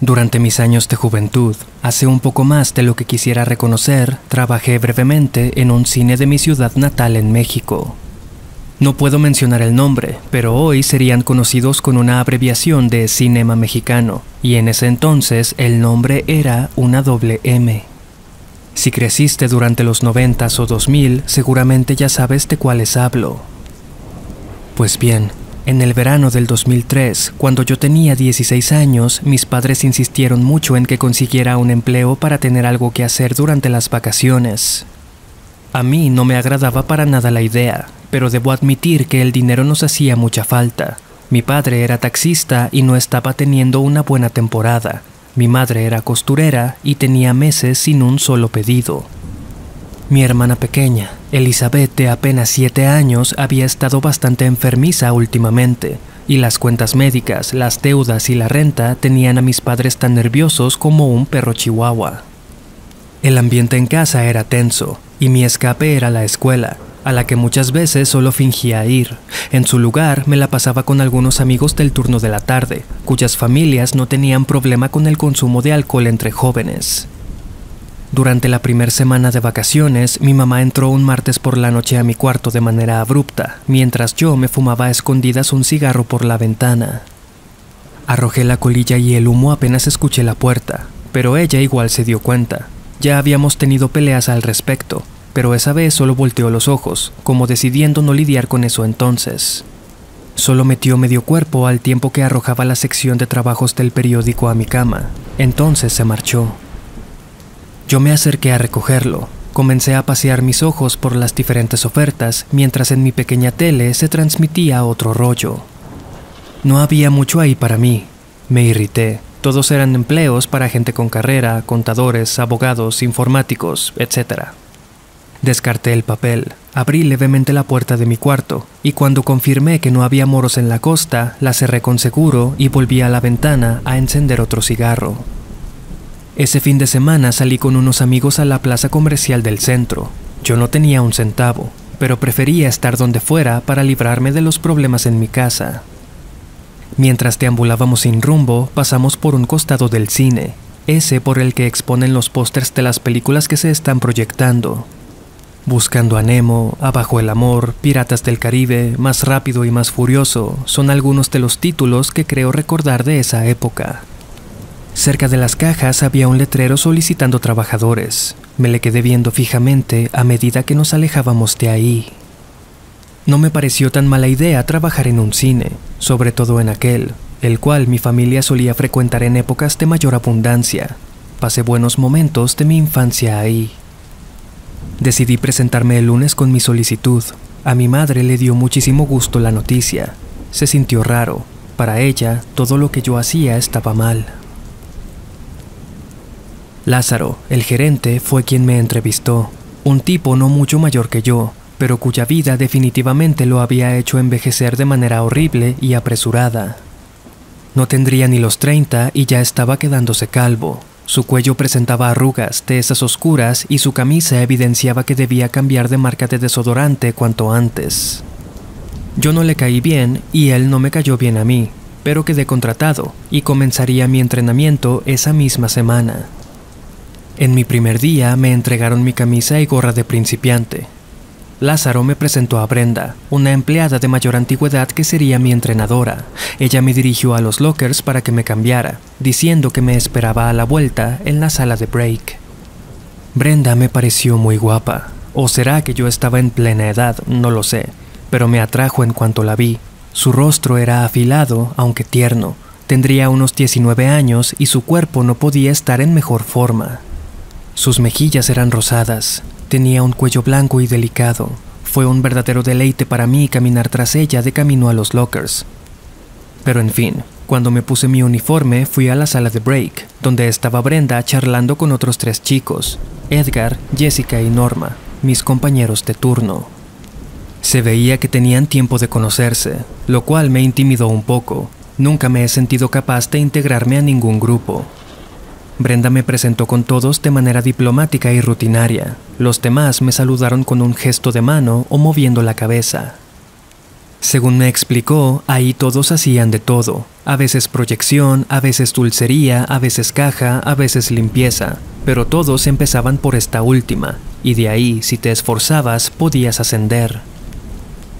Durante mis años de juventud, hace un poco más de lo que quisiera reconocer, trabajé brevemente en un cine de mi ciudad natal en México. No puedo mencionar el nombre, pero hoy serían conocidos con una abreviación de Cinema Mexicano, y en ese entonces el nombre era una doble M. Si creciste durante los 90s o 2000, seguramente ya sabes de cuáles hablo. Pues bien, en el verano del 2003, cuando yo tenía 16 años, mis padres insistieron mucho en que consiguiera un empleo para tener algo que hacer durante las vacaciones. A mí no me agradaba para nada la idea, pero debo admitir que el dinero nos hacía mucha falta. Mi padre era taxista y no estaba teniendo una buena temporada. Mi madre era costurera y tenía meses sin un solo pedido. Mi hermana pequeña, Elizabeth, de apenas 7 años, había estado bastante enfermiza últimamente, y las cuentas médicas, las deudas y la renta tenían a mis padres tan nerviosos como un perro chihuahua. El ambiente en casa era tenso, y mi escape era la escuela, a la que muchas veces solo fingía ir. En su lugar, me la pasaba con algunos amigos del turno de la tarde, cuyas familias no tenían problema con el consumo de alcohol entre jóvenes. Durante la primera semana de vacaciones, mi mamá entró un martes por la noche a mi cuarto de manera abrupta, mientras yo me fumaba a escondidas un cigarro por la ventana. Arrojé la colilla y el humo apenas escuché la puerta, pero ella igual se dio cuenta. Ya habíamos tenido peleas al respecto, pero esa vez solo volteó los ojos, como decidiendo no lidiar con eso entonces. Solo metió medio cuerpo al tiempo que arrojaba la sección de trabajos del periódico a mi cama. Entonces se marchó. Yo me acerqué a recogerlo. Comencé a pasear mis ojos por las diferentes ofertas, mientras en mi pequeña tele se transmitía otro rollo. No había mucho ahí para mí. Me irrité. Todos eran empleos para gente con carrera, contadores, abogados, informáticos, etc. Descarté el papel, abrí levemente la puerta de mi cuarto, y cuando confirmé que no había moros en la costa, la cerré con seguro y volví a la ventana a encender otro cigarro. Ese fin de semana salí con unos amigos a la plaza comercial del centro. Yo no tenía un centavo, pero prefería estar donde fuera para librarme de los problemas en mi casa. Mientras deambulábamos sin rumbo, pasamos por un costado del cine, ese por el que exponen los pósters de las películas que se están proyectando. Buscando a Nemo, Abajo el amor, Piratas del Caribe, Más rápido y más furioso, son algunos de los títulos que creo recordar de esa época. Cerca de las cajas había un letrero solicitando trabajadores. Me le quedé viendo fijamente a medida que nos alejábamos de ahí. No me pareció tan mala idea trabajar en un cine, sobre todo en aquel, el cual mi familia solía frecuentar en épocas de mayor abundancia. Pasé buenos momentos de mi infancia ahí. Decidí presentarme el lunes con mi solicitud. A mi madre le dio muchísimo gusto la noticia. Se sintió raro. Para ella, todo lo que yo hacía estaba mal. Lázaro, el gerente, fue quien me entrevistó. Un tipo no mucho mayor que yo, pero cuya vida definitivamente lo había hecho envejecer de manera horrible y apresurada. No tendría ni los 30 y ya estaba quedándose calvo. Su cuello presentaba arrugas de esas oscuras y su camisa evidenciaba que debía cambiar de marca de desodorante cuanto antes. Yo no le caí bien y él no me cayó bien a mí, pero quedé contratado y comenzaría mi entrenamiento esa misma semana. En mi primer día me entregaron mi camisa y gorra de principiante. Lázaro me presentó a Brenda, una empleada de mayor antigüedad que sería mi entrenadora. Ella me dirigió a los lockers para que me cambiara, diciendo que me esperaba a la vuelta en la sala de break. Brenda me pareció muy guapa, o será que yo estaba en plena edad, no lo sé, pero me atrajo en cuanto la vi. Su rostro era afilado, aunque tierno. Tendría unos 19 años y su cuerpo no podía estar en mejor forma. Sus mejillas eran rosadas, tenía un cuello blanco y delicado. Fue un verdadero deleite para mí caminar tras ella de camino a los lockers. Pero en fin, cuando me puse mi uniforme fui a la sala de break, donde estaba Brenda charlando con otros 3 chicos, Edgar, Jessica y Norma, mis compañeros de turno. Se veía que tenían tiempo de conocerse, lo cual me intimidó un poco. Nunca me he sentido capaz de integrarme a ningún grupo. Brenda me presentó con todos de manera diplomática y rutinaria. Los demás me saludaron con un gesto de mano o moviendo la cabeza. Según me explicó, ahí todos hacían de todo. A veces proyección, a veces dulcería, a veces caja, a veces limpieza. Pero todos empezaban por esta última, y de ahí, si te esforzabas, podías ascender.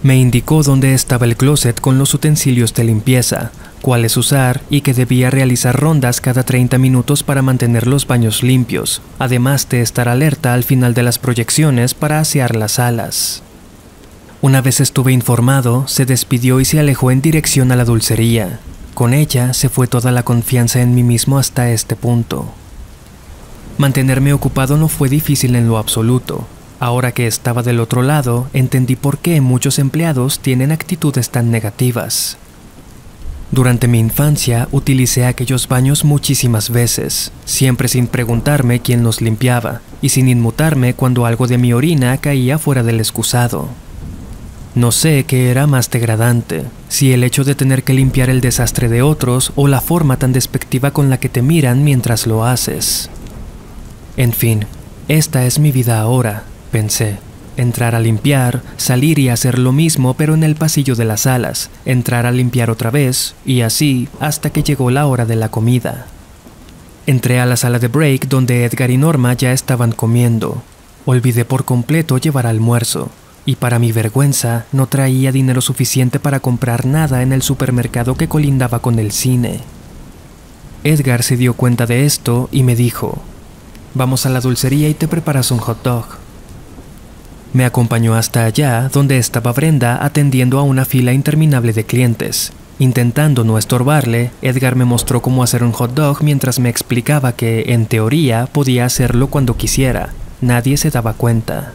Me indicó dónde estaba el closet con los utensilios de limpieza, cuáles usar y que debía realizar rondas cada 30 minutos para mantener los baños limpios, además de estar alerta al final de las proyecciones para asear las salas. Una vez estuve informado, se despidió y se alejó en dirección a la dulcería. Con ella se fue toda la confianza en mí mismo hasta este punto. Mantenerme ocupado no fue difícil en lo absoluto. Ahora que estaba del otro lado, entendí por qué muchos empleados tienen actitudes tan negativas. Durante mi infancia utilicé aquellos baños muchísimas veces, siempre sin preguntarme quién los limpiaba y sin inmutarme cuando algo de mi orina caía fuera del excusado. No sé qué era más degradante, si el hecho de tener que limpiar el desastre de otros o la forma tan despectiva con la que te miran mientras lo haces. En fin, esta es mi vida ahora, pensé. Entrar a limpiar, salir y hacer lo mismo pero en el pasillo de las salas, entrar a limpiar otra vez, y así hasta que llegó la hora de la comida. Entré a la sala de break donde Edgar y Norma ya estaban comiendo. Olvidé por completo llevar almuerzo, y para mi vergüenza no traía dinero suficiente para comprar nada en el supermercado que colindaba con el cine. Edgar se dio cuenta de esto y me dijo: «Vamos a la dulcería y te preparas un hot dog». Me acompañó hasta allá, donde estaba Brenda atendiendo a una fila interminable de clientes. Intentando no estorbarle, Edgar me mostró cómo hacer un hot dog mientras me explicaba que, en teoría, podía hacerlo cuando quisiera. Nadie se daba cuenta.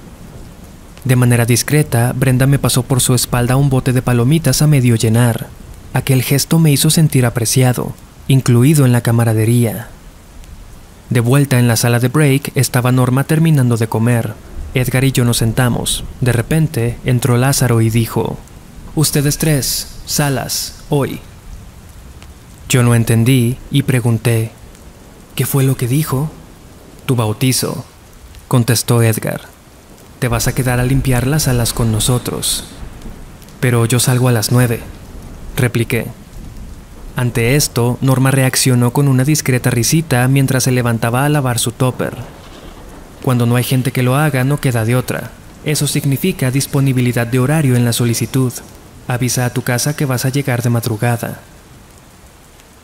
De manera discreta, Brenda me pasó por su espalda un bote de palomitas a medio llenar. Aquel gesto me hizo sentir apreciado, incluido en la camaradería. De vuelta en la sala de break, estaba Norma terminando de comer. Edgar y yo nos sentamos. De repente, entró Lázaro y dijo: «Ustedes tres, salas, hoy». Yo no entendí y pregunté: «¿Qué fue lo que dijo?» «Tu bautizo», contestó Edgar. «Te vas a quedar a limpiar las salas con nosotros». «Pero yo salgo a las 9», repliqué. Ante esto, Norma reaccionó con una discreta risita mientras se levantaba a lavar su tupper. Cuando no hay gente que lo haga, no queda de otra. Eso significa disponibilidad de horario en la solicitud. Avisa a tu casa que vas a llegar de madrugada.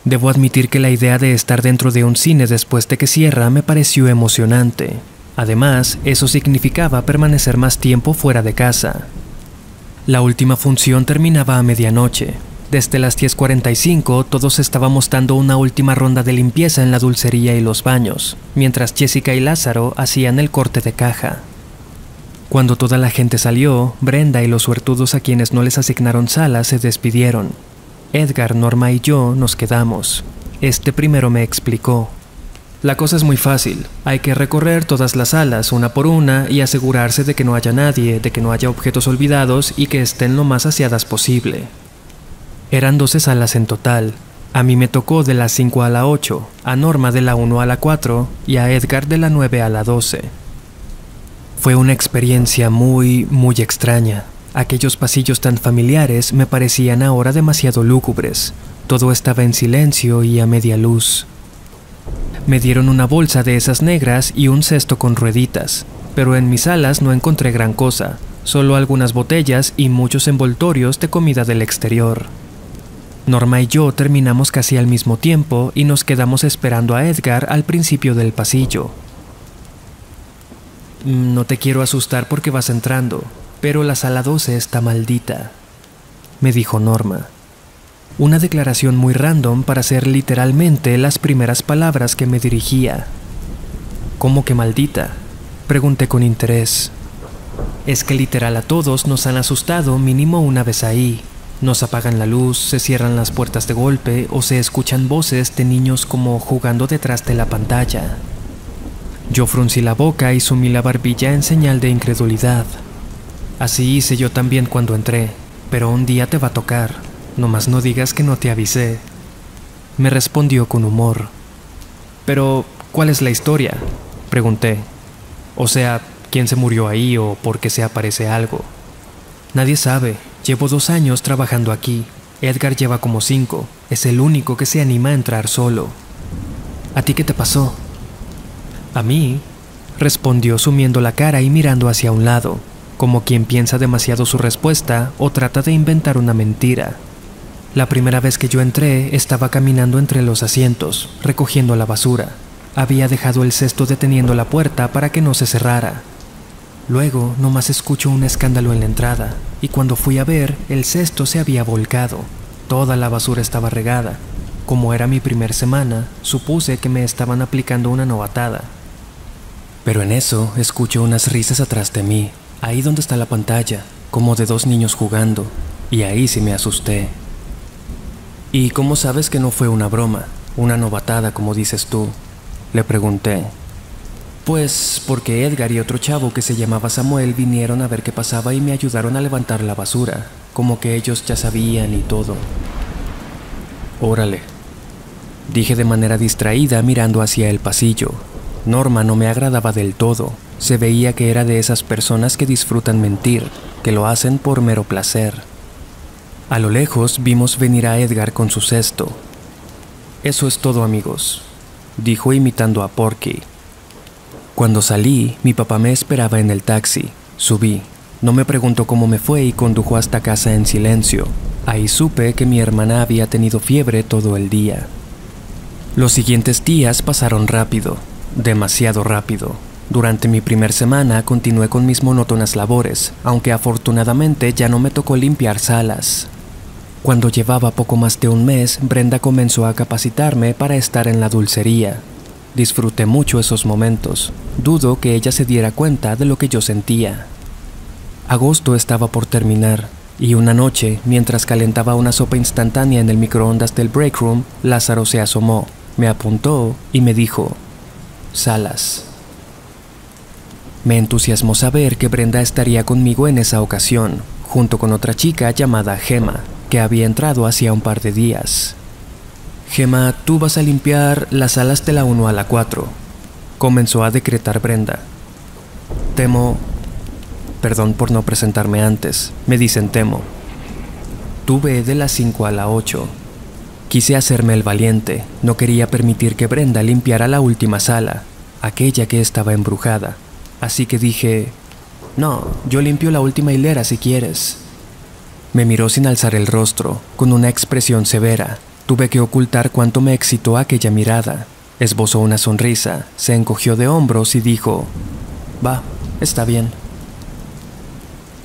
Debo admitir que la idea de estar dentro de un cine después de que cierra me pareció emocionante. Además, eso significaba permanecer más tiempo fuera de casa. La última función terminaba a medianoche. Desde las 10:45 todos estábamos dando una última ronda de limpieza en la dulcería y los baños, mientras Jessica y Lázaro hacían el corte de caja. Cuando toda la gente salió, Brenda y los suertudos a quienes no les asignaron salas se despidieron. Edgar, Norma y yo nos quedamos. Este primero me explicó: «La cosa es muy fácil. Hay que recorrer todas las salas una por una y asegurarse de que no haya nadie, de que no haya objetos olvidados y que estén lo más aseadas posible». Eran 12 salas en total. A mí me tocó de las 5 a la 8, a Norma de la 1 a la 4 y a Edgar de la 9 a la 12. Fue una experiencia muy extraña. Aquellos pasillos tan familiares me parecían ahora demasiado lúgubres. Todo estaba en silencio y a media luz. Me dieron una bolsa de esas negras y un cesto con rueditas, pero en mis salas no encontré gran cosa, solo algunas botellas y muchos envoltorios de comida del exterior. Norma y yo terminamos casi al mismo tiempo y nos quedamos esperando a Edgar al principio del pasillo. «No te quiero asustar porque vas entrando, pero la sala 12 está maldita», me dijo Norma. Una declaración muy random para ser literalmente las primeras palabras que me dirigía. «¿Cómo que maldita?», pregunté con interés. «Es que literal a todos nos han asustado mínimo una vez ahí. Nos apagan la luz, se cierran las puertas de golpe o se escuchan voces de niños como jugando detrás de la pantalla». Yo fruncí la boca y sumí la barbilla en señal de incredulidad. «Así hice yo también cuando entré, pero un día te va a tocar. Nomás no digas que no te avisé», me respondió con humor. «Pero, ¿cuál es la historia?», pregunté. «O sea, ¿quién se murió ahí o por qué se aparece algo?». «Nadie sabe, Llevo 2 años trabajando aquí. Edgar lleva como 5. Es el único que se anima a entrar solo. ¿A ti qué te pasó? A mí, respondió sumiendo la cara y mirando hacia un lado, como quien piensa demasiado su respuesta o trata de inventar una mentira. La primera vez que yo entré, estaba caminando entre los asientos, recogiendo la basura. Había dejado el cesto deteniendo la puerta para que no se cerrara. Luego, nomás escucho un escándalo en la entrada, y cuando fui a ver, el cesto se había volcado. Toda la basura estaba regada. Como era mi primer semana, supuse que me estaban aplicando una novatada. Pero en eso, escucho unas risas atrás de mí, ahí donde está la pantalla, como de 2 niños jugando, y ahí sí me asusté. ¿Y cómo sabes que no fue una broma, una novatada como dices tú?, le pregunté. Pues porque Edgar y otro chavo que se llamaba Samuel vinieron a ver qué pasaba y me ayudaron a levantar la basura, como que ellos ya sabían y todo. Órale, dije de manera distraída mirando hacia el pasillo. Norma no me agradaba del todo. Se veía que era de esas personas que disfrutan mentir, que lo hacen por mero placer. A lo lejos vimos venir a Edgar con su cesto. Eso es todo, amigos, dijo imitando a Porky. Cuando salí, mi papá me esperaba en el taxi. Subí. No me preguntó cómo me fue y condujo hasta casa en silencio. Ahí supe que mi hermana había tenido fiebre todo el día. Los siguientes días pasaron rápido, demasiado rápido. Durante mi primer semana continué con mis monótonas labores, aunque afortunadamente ya no me tocó limpiar salas. Cuando llevaba poco más de un mes, Brenda comenzó a capacitarme para estar en la dulcería. Disfruté mucho esos momentos. Dudo que ella se diera cuenta de lo que yo sentía. Agosto estaba por terminar, y una noche, mientras calentaba una sopa instantánea en el microondas del break room, Lázaro se asomó, me apuntó y me dijo: Salas. Me entusiasmó saber que Brenda estaría conmigo en esa ocasión, junto con otra chica llamada Gemma, que había entrado hacía un par de días. Gemma, tú vas a limpiar las salas de la 1 a la 4, comenzó a decretar Brenda. Perdón por no presentarme antes, me dicen Temo. Tú ve de la 5 a la 8. Quise hacerme el valiente, no quería permitir que Brenda limpiara la última sala, aquella que estaba embrujada. Así que dije: no, yo limpio la última hilera si quieres. Me miró sin alzar el rostro, con una expresión severa. Tuve que ocultar cuánto me excitó aquella mirada. Esbozó una sonrisa, se encogió de hombros y dijo: va, está bien.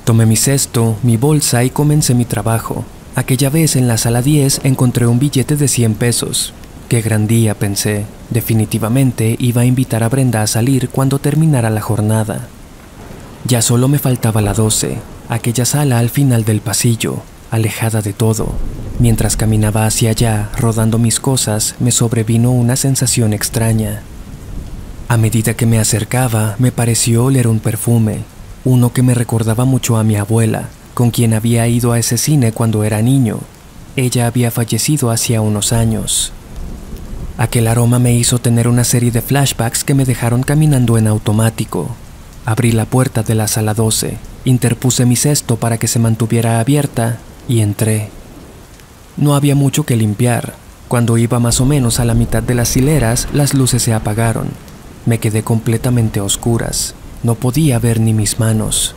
Tomé mi cesto, mi bolsa y comencé mi trabajo. Aquella vez en la sala 10 encontré un billete de 100 pesos. Qué gran día, pensé. Definitivamente iba a invitar a Brenda a salir cuando terminara la jornada. Ya solo me faltaba la 12, aquella sala al final del pasillo, alejada de todo. Mientras caminaba hacia allá, rodando mis cosas, me sobrevino una sensación extraña. A medida que me acercaba, me pareció oler un perfume, uno que me recordaba mucho a mi abuela, con quien había ido a ese cine cuando era niño. Ella había fallecido hacía unos años. Aquel aroma me hizo tener una serie de flashbacks que me dejaron caminando en automático. Abrí la puerta de la sala 12, interpuse mi cesto para que se mantuviera abierta y entré. No había mucho que limpiar. Cuando iba más o menos a la mitad de las hileras, las luces se apagaron. Me quedé completamente a oscuras. No podía ver ni mis manos.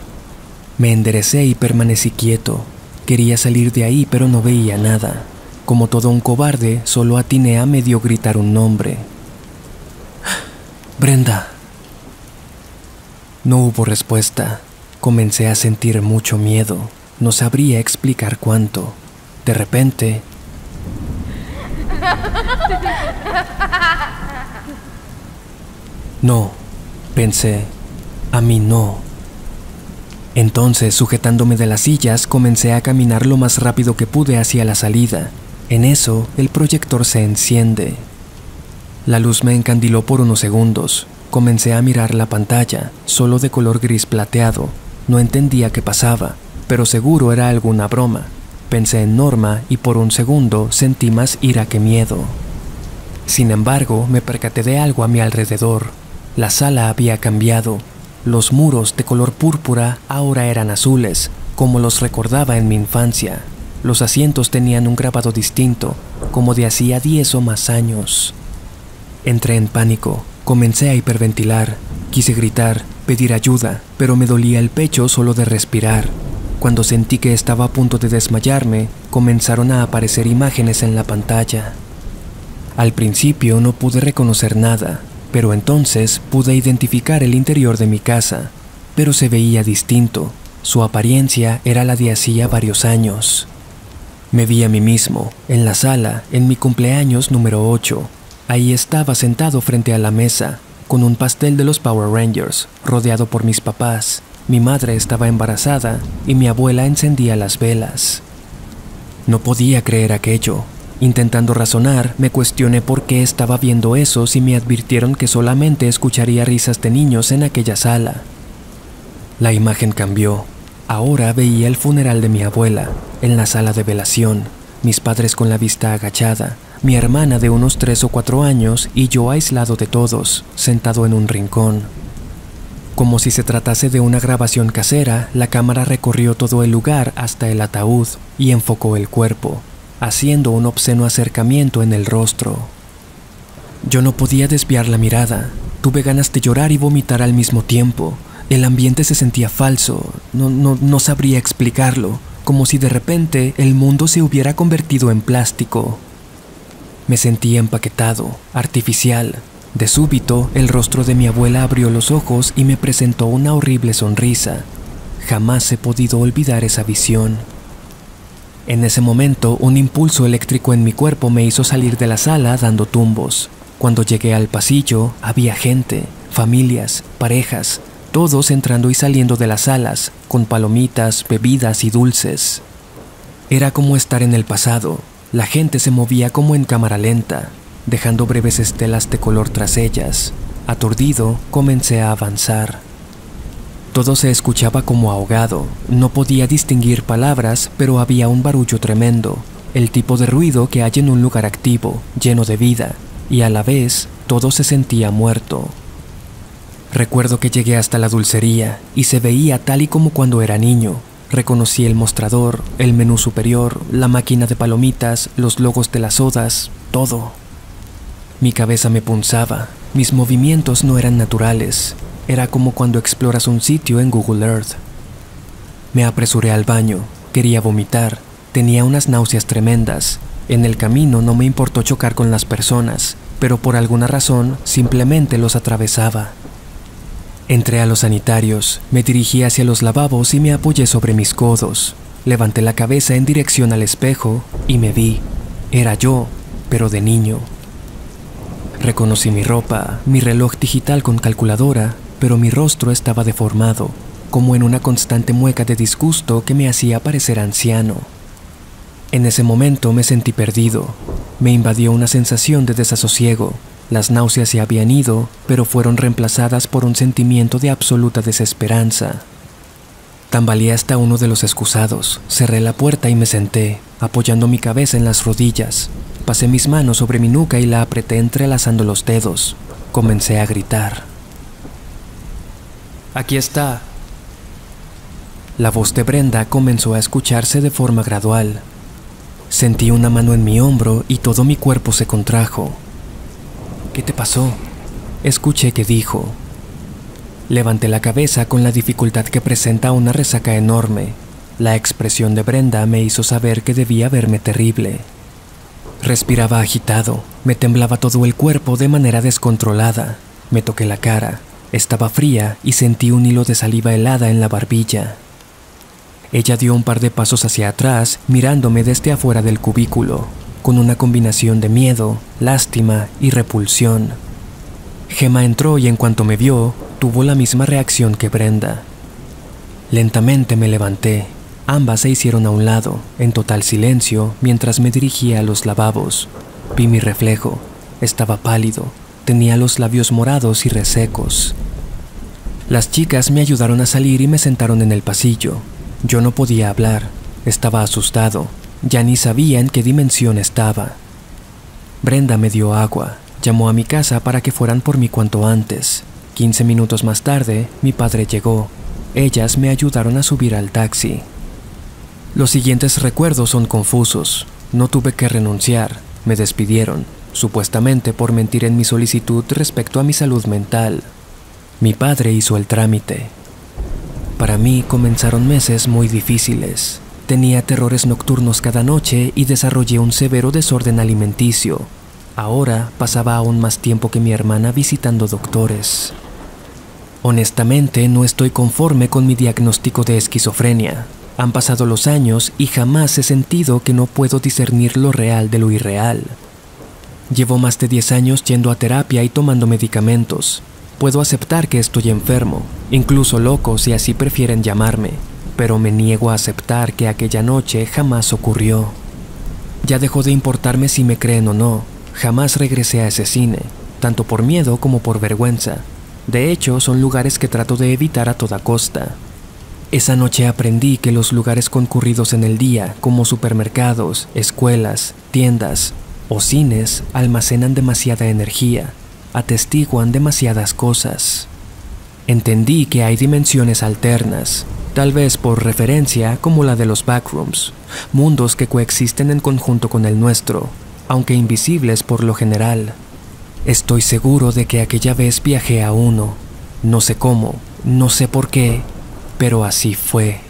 Me enderecé y permanecí quieto. Quería salir de ahí, pero no veía nada. Como todo un cobarde, solo atiné a medio gritar un nombre. ¡Brenda! No hubo respuesta. Comencé a sentir mucho miedo. No sabría explicar cuánto. De repente... No, pensé. A mí no. Entonces, sujetándome de las sillas, comencé a caminar lo más rápido que pude hacia la salida. En eso, el proyector se enciende. La luz me encandiló por unos segundos. Comencé a mirar la pantalla, solo de color gris plateado. No entendía qué pasaba, pero seguro era alguna broma. Pensé en Norma y por un segundo sentí más ira que miedo. Sin embargo, me percaté de algo a mi alrededor. La sala había cambiado. Los muros de color púrpura ahora eran azules, como los recordaba en mi infancia. Los asientos tenían un grabado distinto, como de hacía 10 o más años. Entré en pánico, comencé a hiperventilar, quise gritar, pedir ayuda, pero me dolía el pecho solo de respirar. Cuando sentí que estaba a punto de desmayarme, comenzaron a aparecer imágenes en la pantalla. Al principio no pude reconocer nada, pero entonces pude identificar el interior de mi casa, pero se veía distinto. Su apariencia era la de hacía varios años. Me vi a mí mismo, en la sala, en mi cumpleaños número 8. Ahí estaba sentado frente a la mesa, con un pastel de los Power Rangers, rodeado por mis papás. Mi madre estaba embarazada y mi abuela encendía las velas. No podía creer aquello. Intentando razonar, me cuestioné por qué estaba viendo eso si me advirtieron que solamente escucharía risas de niños en aquella sala. La imagen cambió. Ahora veía el funeral de mi abuela, en la sala de velación, mis padres con la vista agachada, mi hermana de unos 3 o 4 años y yo aislado de todos, sentado en un rincón. Como si se tratase de una grabación casera, la cámara recorrió todo el lugar hasta el ataúd y enfocó el cuerpo, haciendo un obsceno acercamiento en el rostro. Yo no podía desviar la mirada. Tuve ganas de llorar y vomitar al mismo tiempo. El ambiente se sentía falso, no sabría explicarlo, como si de repente el mundo se hubiera convertido en plástico. Me sentía empaquetado, artificial. De súbito, el rostro de mi abuela abrió los ojos y me presentó una horrible sonrisa. Jamás he podido olvidar esa visión. En ese momento, un impulso eléctrico en mi cuerpo me hizo salir de la sala dando tumbos. Cuando llegué al pasillo, había gente, familias, parejas, todos entrando y saliendo de las salas, con palomitas, bebidas y dulces. Era como estar en el pasado. La gente se movía como en cámara lenta, dejando breves estelas de color tras ellas. Aturdido, comencé a avanzar. Todo se escuchaba como ahogado. No podía distinguir palabras, pero había un barullo tremendo, el tipo de ruido que hay en un lugar activo, lleno de vida, y a la vez todo se sentía muerto. Recuerdo que llegué hasta la dulcería y se veía tal y como cuando era niño. Reconocí el mostrador, el menú superior, la máquina de palomitas, los logos de las sodas, todo. Mi cabeza me punzaba, mis movimientos no eran naturales. Era como cuando exploras un sitio en Google Earth. Me apresuré al baño, quería vomitar, tenía unas náuseas tremendas. En el camino no me importó chocar con las personas, pero por alguna razón simplemente los atravesaba. Entré a los sanitarios, me dirigí hacia los lavabos y me apoyé sobre mis codos. Levanté la cabeza en dirección al espejo y me vi. Era yo, pero de niño. Reconocí mi ropa, mi reloj digital con calculadora, pero mi rostro estaba deformado, como en una constante mueca de disgusto que me hacía parecer anciano. En ese momento me sentí perdido. Me invadió una sensación de desasosiego. Las náuseas se habían ido, pero fueron reemplazadas por un sentimiento de absoluta desesperanza. Tambaleé hasta uno de los excusados, cerré la puerta y me senté, apoyando mi cabeza en las rodillas. Pasé mis manos sobre mi nuca y la apreté entrelazando los dedos. Comencé a gritar. «Aquí está». La voz de Brenda comenzó a escucharse de forma gradual. Sentí una mano en mi hombro y todo mi cuerpo se contrajo. «¿Qué te pasó?», escuché que dijo. Levanté la cabeza con la dificultad que presenta una resaca enorme. La expresión de Brenda me hizo saber que debía verme terrible. Respiraba agitado, me temblaba todo el cuerpo de manera descontrolada. Me toqué la cara, estaba fría y sentí un hilo de saliva helada en la barbilla. Ella dio un par de pasos hacia atrás, mirándome desde afuera del cubículo, con una combinación de miedo, lástima y repulsión. Gemma entró y en cuanto me vio, tuvo la misma reacción que Brenda. Lentamente me levanté. Ambas se hicieron a un lado, en total silencio, mientras me dirigía a los lavabos. Vi mi reflejo. Estaba pálido. Tenía los labios morados y resecos. Las chicas me ayudaron a salir y me sentaron en el pasillo. Yo no podía hablar. Estaba asustado. Ya ni sabía en qué dimensión estaba. Brenda me dio agua. Llamó a mi casa para que fueran por mí cuanto antes. 15 minutos más tarde, mi padre llegó. Ellas me ayudaron a subir al taxi. Los siguientes recuerdos son confusos. No tuve que renunciar, me despidieron, supuestamente por mentir en mi solicitud respecto a mi salud mental. Mi padre hizo el trámite. Para mí comenzaron meses muy difíciles. Tenía terrores nocturnos cada noche y desarrollé un severo desorden alimenticio. Ahora pasaba aún más tiempo que mi hermana visitando doctores. Honestamente, no estoy conforme con mi diagnóstico de esquizofrenia. Han pasado los años y jamás he sentido que no puedo discernir lo real de lo irreal. Llevo más de 10 años yendo a terapia y tomando medicamentos. Puedo aceptar que estoy enfermo, incluso loco si así prefieren llamarme, pero me niego a aceptar que aquella noche jamás ocurrió. Ya dejó de importarme si me creen o no. Jamás regresé a ese cine, tanto por miedo como por vergüenza. De hecho, son lugares que trato de evitar a toda costa. Esa noche aprendí que los lugares concurridos en el día, como supermercados, escuelas, tiendas o cines, almacenan demasiada energía, atestiguan demasiadas cosas. Entendí que hay dimensiones alternas, tal vez por referencia como la de los backrooms, mundos que coexisten en conjunto con el nuestro, aunque invisibles por lo general. Estoy seguro de que aquella vez viajé a uno. No sé cómo, no sé por qué, pero así fue.